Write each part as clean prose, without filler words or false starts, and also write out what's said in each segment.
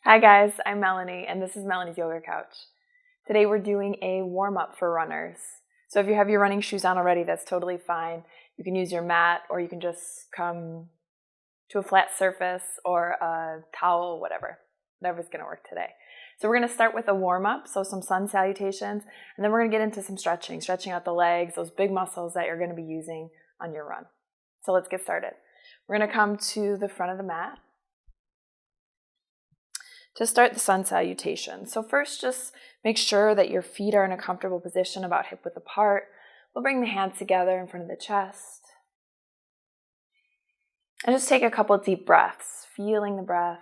Hi guys, I'm Melanie and this is Melanie's Yoga Couch. Today we're doing a warm-up for runners. So if you have your running shoes on already, that's totally fine. You can use your mat or you can just come to a flat surface or a towel, whatever's going to work today. So we're going to start with a warm-up, so some sun salutations, and then we're going to get into some stretching out the legs, those big muscles that you're going to be using on your run. So let's get started. We're going to come to the front of the mat to start the sun salutation. So first, just make sure that your feet are in a comfortable position, about hip width apart. We'll bring the hands together in front of the chest. And just take a couple deep breaths, feeling the breath.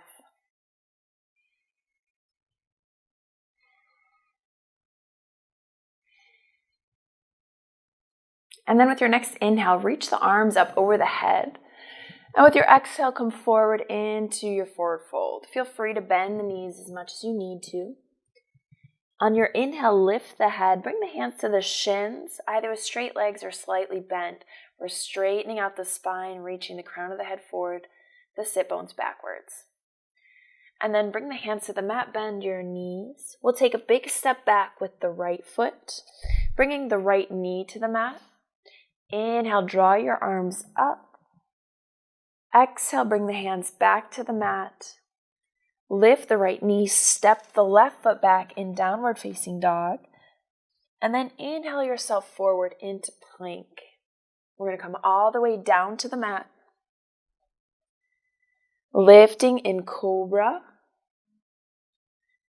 And then with your next inhale, reach the arms up over the head. And with your exhale, come forward into your forward fold. Feel free to bend the knees as much as you need to. On your inhale, lift the head. Bring the hands to the shins, either with straight legs or slightly bent. We're straightening out the spine, reaching the crown of the head forward, the sit bones backwards. And then bring the hands to the mat, bend your knees. We'll take a big step back with the right foot, bringing the right knee to the mat. Inhale, draw your arms up. Exhale, bring the hands back to the mat. Lift the right knee, step the left foot back in downward facing dog. And then inhale yourself forward into plank. We're going to come all the way down to the mat. Lifting in cobra.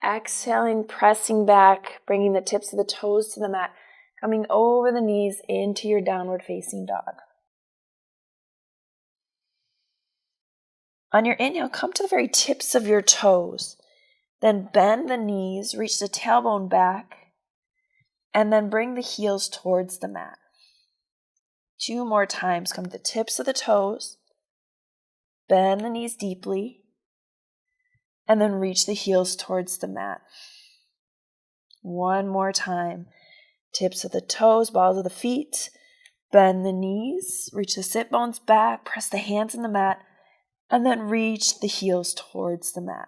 Exhaling, pressing back, bringing the tips of the toes to the mat, coming over the knees into your downward facing dog. On your inhale, come to the very tips of your toes. Then bend the knees, reach the tailbone back, and then bring the heels towards the mat. 2 more times. Come to the tips of the toes, bend the knees deeply, and then reach the heels towards the mat. 1 more time. Tips of the toes, balls of the feet, bend the knees, reach the sit bones back, press the hands in the mat, and then reach the heels towards the mat.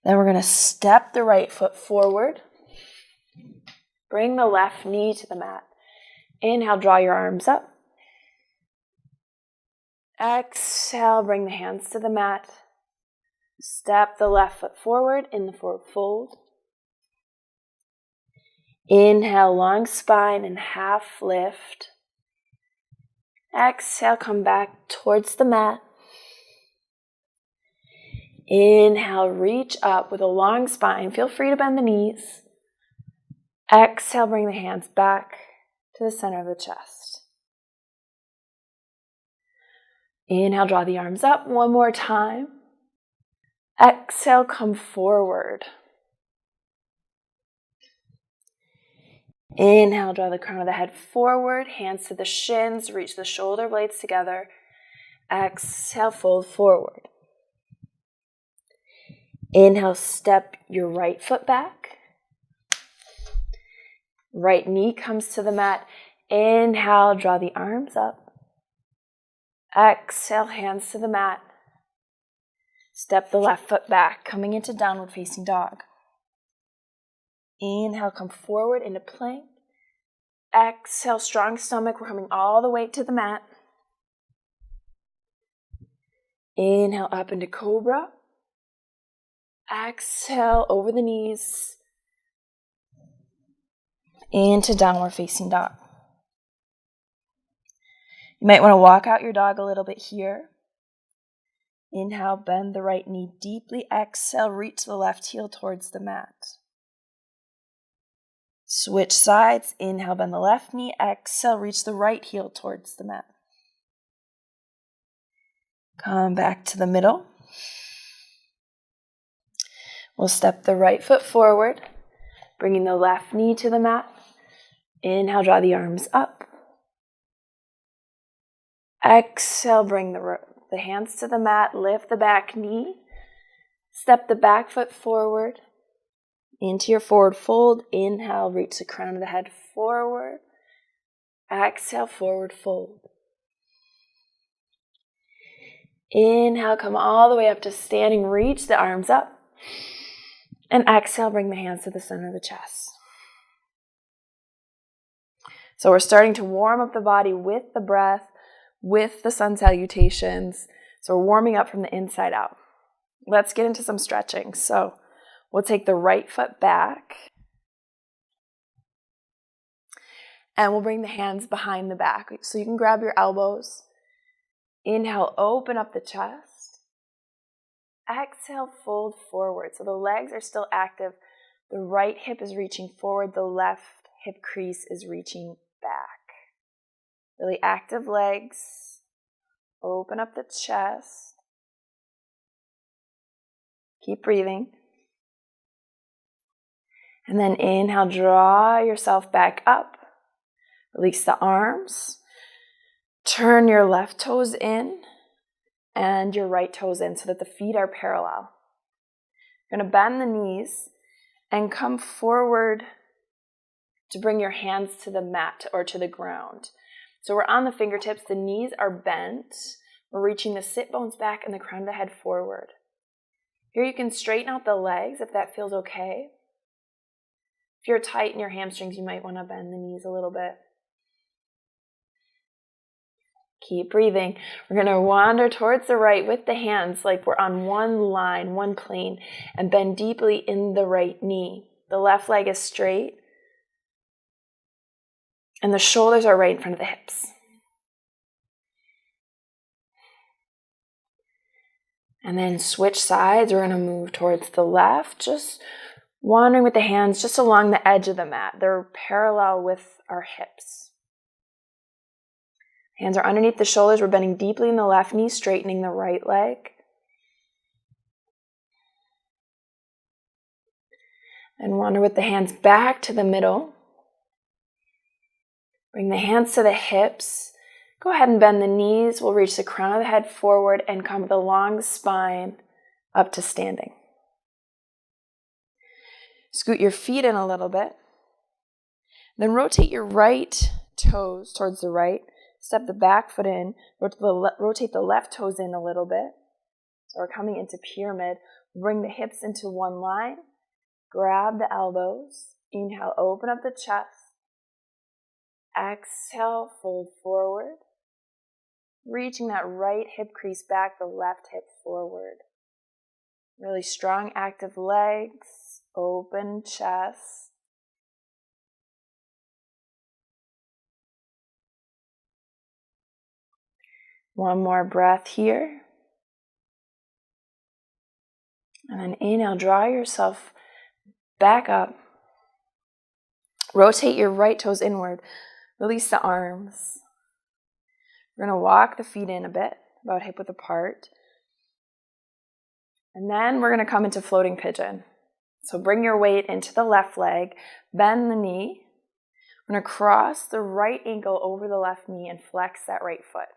Then we're going to step the right foot forward. Bring the left knee to the mat. Inhale, draw your arms up. Exhale, bring the hands to the mat. Step the left foot forward in the forward fold. Inhale, long spine and half lift. Exhale, come back towards the mat. Inhale, reach up with a long spine. Feel free to bend the knees. Exhale, bring the hands back to the center of the chest. Inhale, draw the arms up 1 more time. Exhale, come forward. Inhale, draw the crown of the head forward, hands to the shins, reach the shoulder blades together. Exhale, fold forward. Inhale, step your right foot back. Right knee comes to the mat. Inhale, draw the arms up. Exhale, hands to the mat. Step the left foot back, coming into downward facing dog. Inhale, come forward into plank. Exhale, strong stomach. We're coming all the way to the mat. Inhale, up into cobra. Exhale, over the knees. Into downward facing dog. You might want to walk out your dog a little bit here. Inhale, bend the right knee deeply. Exhale, reach the left heel towards the mat. Switch sides. Inhale, bend the left knee. Exhale, reach the right heel towards the mat. Come back to the middle. We'll step the right foot forward, bringing the left knee to the mat. Inhale, draw the arms up. Exhale, bring the hands to the mat. Lift the back knee. Step the back foot forward. Into your forward fold. Inhale, reach the crown of the head forward. Exhale, forward fold. Inhale, come all the way up to standing. Reach the arms up. And exhale, bring the hands to the center of the chest. So we're starting to warm up the body with the breath, with the sun salutations. So we're warming up from the inside out. Let's get into some stretching. So we'll take the right foot back. And we'll bring the hands behind the back. So you can grab your elbows. Inhale, open up the chest. Exhale, fold forward. So the legs are still active. The right hip is reaching forward. The left hip crease is reaching back. Really active legs. Open up the chest. Keep breathing. And then inhale, draw yourself back up. Release the arms. Turn your left toes in and your right toes in so that the feet are parallel. You're going to bend the knees and come forward to bring your hands to the mat or to the ground. So we're on the fingertips, the knees are bent. We're reaching the sit bones back and the crown of the head forward. Here you can straighten out the legs if that feels okay. If you're tight in your hamstrings, you might want to bend the knees a little bit. Keep breathing. We're going to wander towards the right with the hands like we're on one line, one plane, and bend deeply in the right knee. The left leg is straight, and the shoulders are right in front of the hips. And then switch sides. We're going to move towards the left, just wandering with the hands just along the edge of the mat. They're parallel with our hips. Hands are underneath the shoulders. We're bending deeply in the left knee, straightening the right leg. And wander with the hands back to the middle. Bring the hands to the hips. Go ahead and bend the knees. We'll reach the crown of the head forward and come with a long spine up to standing. Scoot your feet in a little bit. Then rotate your right toes towards the right. Step the back foot in. Rotate the left toes in a little bit. So we're coming into pyramid. Bring the hips into one line. Grab the elbows. Inhale, open up the chest. Exhale, fold forward. Reaching that right hip crease back, the left hip forward. Really strong, active legs. Open chest. One more breath here. And then inhale, draw yourself back up. Rotate your right toes inward. Release the arms. We're going to walk the feet in a bit, about hip width apart. And then we're going to come into floating pigeon. So bring your weight into the left leg, bend the knee. We're going to cross the right ankle over the left knee and flex that right foot.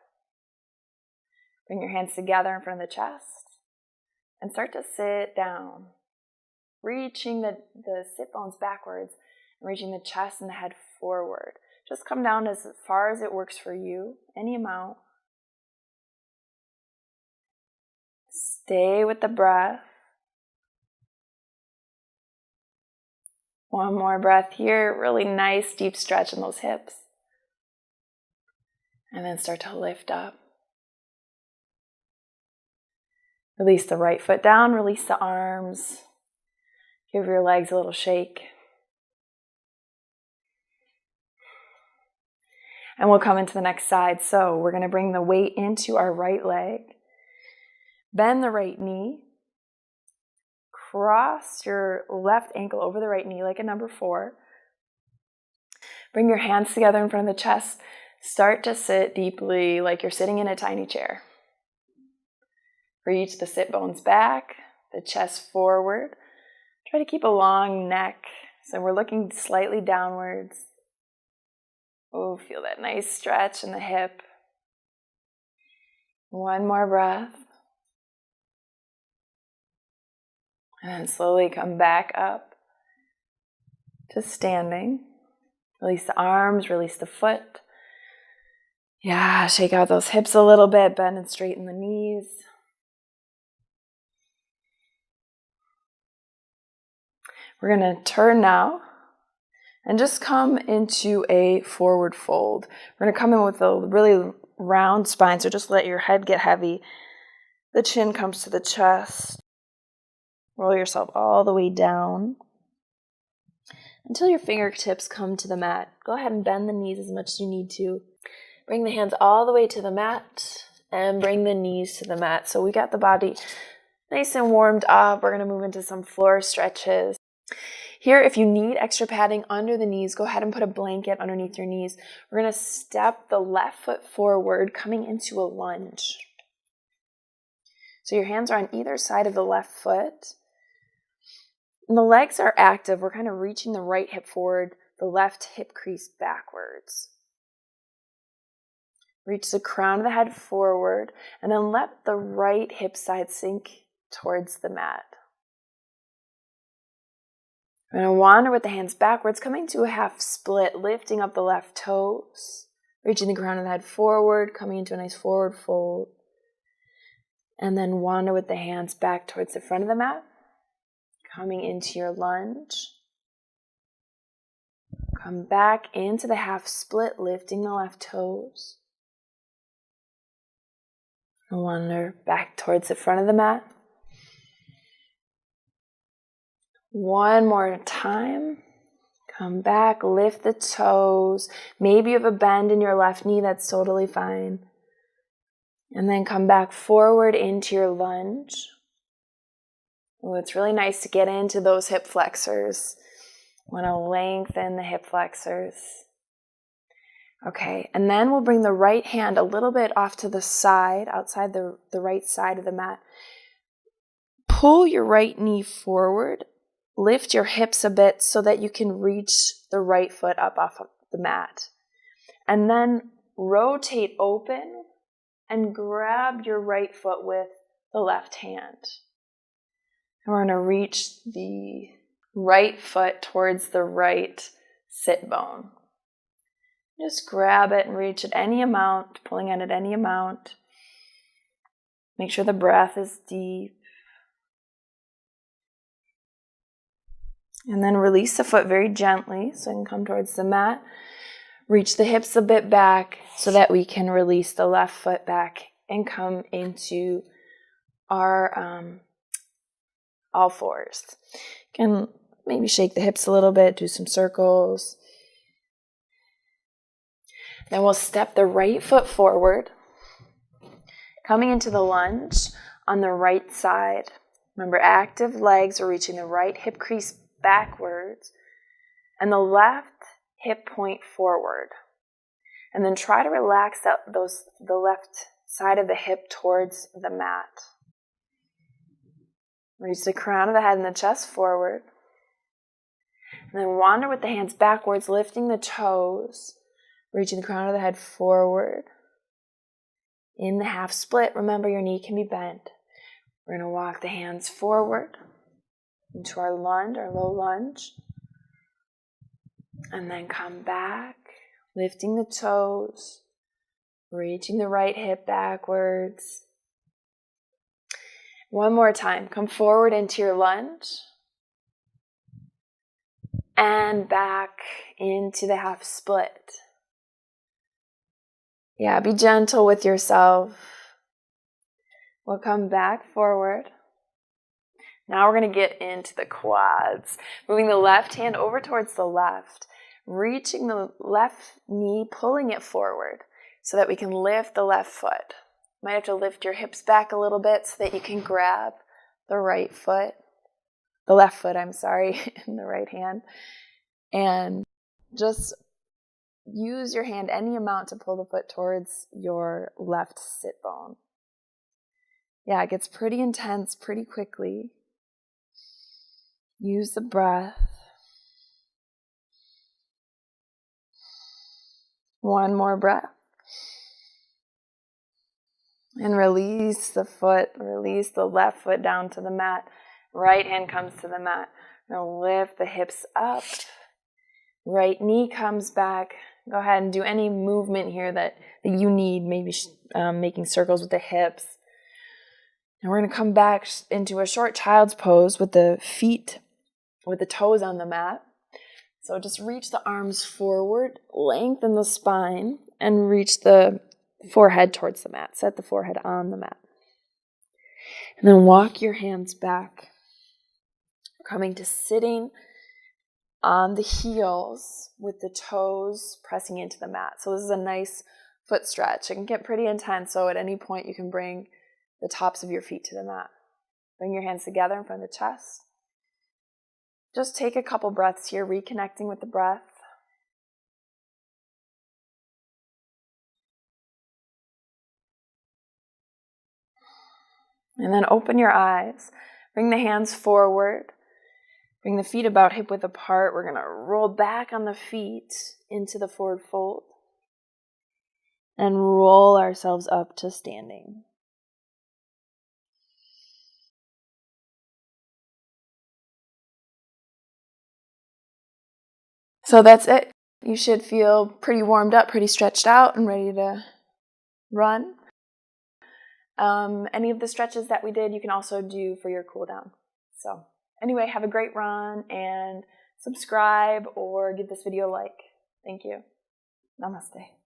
Bring your hands together in front of the chest and start to sit down, reaching the sit bones backwards and reaching the chest and the head forward. Just come down as far as it works for you, any amount. Stay with the breath. One more breath here. Really nice deep stretch in those hips. And then start to lift up. Release the right foot down. Release the arms. Give your legs a little shake. And we'll come into the next side. So we're going to bring the weight into our right leg. Bend the right knee. Cross your left ankle over the right knee like a number 4. Bring your hands together in front of the chest. Start to sit deeply like you're sitting in a tiny chair. Reach the sit bones back, the chest forward. Try to keep a long neck. So we're looking slightly downwards. Oh, feel that nice stretch in the hip. One more breath. And then slowly come back up to standing. Release the arms, release the foot. Yeah, shake out those hips a little bit, bend and straighten the knees. We're going to turn now and just come into a forward fold. We're going to come in with a really round spine, so just let your head get heavy. The chin comes to the chest. Roll yourself all the way down until your fingertips come to the mat. Go ahead and bend the knees as much as you need to. Bring the hands all the way to the mat and bring the knees to the mat. So we got the body nice and warmed up. We're going to move into some floor stretches. Here, if you need extra padding under the knees, go ahead and put a blanket underneath your knees. We're going to step the left foot forward, coming into a lunge. So your hands are on either side of the left foot. And the legs are active. We're kind of reaching the right hip forward, the left hip crease backwards. Reach the crown of the head forward, and then let the right hip side sink towards the mat. We're going to wander with the hands backwards, coming to a half split, lifting up the left toes, reaching the crown of the head forward, coming into a nice forward fold. And then wander with the hands back towards the front of the mat, coming into your lunge. Come back into the half split, lifting the left toes. And wander back towards the front of the mat. One more time. Come back, lift the toes. Maybe you have a bend in your left knee, that's totally fine. And then come back forward into your lunge. Oh, it's really nice to get into those hip flexors. Want to lengthen the hip flexors. Okay, and then we'll bring the right hand a little bit off to the side, outside the right side of the mat. Pull your right knee forward. Lift your hips a bit so that you can reach the right foot up off of the mat. And then rotate open and grab your right foot with the left hand. And we're going to reach the right foot towards the right sit bone. Just grab it and reach at any amount, pulling at any amount. Make sure the breath is deep. And then release the foot very gently so it can come towards the mat. Reach the hips a bit back so that we can release the left foot back and come into our all fours. Can maybe shake the hips a little bit, do some circles. Then we'll step the right foot forward, coming into the lunge on the right side. Remember, active legs are reaching the right hip crease backwards and the left hip point forward. And then try to relax the left side of the hip towards the mat. Reach the crown of the head and the chest forward. And then wander with the hands backwards, lifting the toes, reaching the crown of the head forward. In the half split, remember your knee can be bent. We're going to walk the hands forward into our lunge, our low lunge. And then come back, lifting the toes, reaching the right hip backwards. One more time. Come forward into your lunge. And back into the half split. Yeah, be gentle with yourself. We'll come back forward. Now we're going to get into the quads. Moving the left hand over towards the left. Reaching the left knee, pulling it forward so that we can lift the left foot. Might have to lift your hips back a little bit so that you can grab the right foot. The left foot, in the right hand. And just use your hand any amount to pull the foot towards your left sit bone. Yeah, it gets pretty intense pretty quickly. Use the breath. One more breath. And release the foot, release the left foot down to the mat. Right hand comes to the mat. Now lift the hips up. Right knee comes back. Go ahead and do any movement here that you need, maybe making circles with the hips. And we're going to come back into a short child's pose with the feet, with the toes on the mat. So just reach the arms forward, lengthen the spine, and reach the forehead towards the mat. Set the forehead on the mat. And then walk your hands back, coming to sitting on the heels with the toes pressing into the mat. So this is a nice foot stretch. It can get pretty intense, so at any point you can bring the tops of your feet to the mat. Bring your hands together in front of the chest. Just take a couple breaths here, reconnecting with the breath. And then open your eyes. Bring the hands forward. Bring the feet about hip width apart. We're going to roll back on the feet into the forward fold. And roll ourselves up to standing. So that's it. You should feel pretty warmed up, pretty stretched out, and ready to run. Any of the stretches that we did, you can also do for your cool down. So anyway, have a great run and subscribe or give this video a like. Thank you. Namaste.